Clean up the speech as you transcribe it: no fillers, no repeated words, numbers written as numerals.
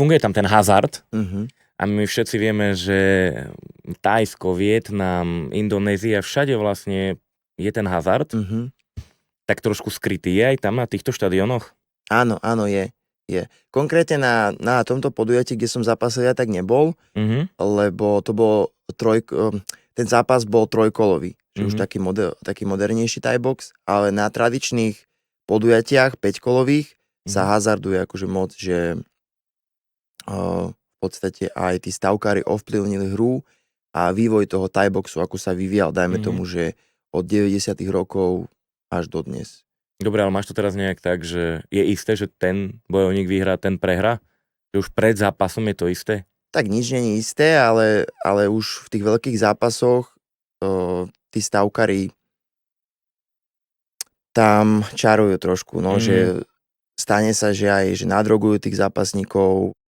funguje tam ten hazard Mhm. a my všetci vieme, že Thajsko, Vietnam, Indonézia, všade vlastne je ten hazard, Mhm. tak trošku skrytý je aj tam na týchto štadiónoch. Áno, je. Konkrétne na tomto podujatí, kde som zápasil, ja tak nebol, lebo to bol ten zápas bol trojkolový, že už taký modernejší Thai box, ale na tradičných podujatiach 5-kolových sa hazarduje akože moc, že v podstate aj tí stavkári ovplyvnili hru a vývoj toho Thai boxu, ako sa vyvíjal, dajme tomu, že od 90. rokov až do dnes. Dobre, ale máš to teraz nejak tak, že je isté, že ten bojovník vyhrá, ten prehra? Že už pred zápasom je to isté? Tak nič nie je isté, ale už v tých veľkých zápasoch tí stavkári tam čarujú trošku, no, že stane sa, že aj že nadrogujú tých zápasníkov,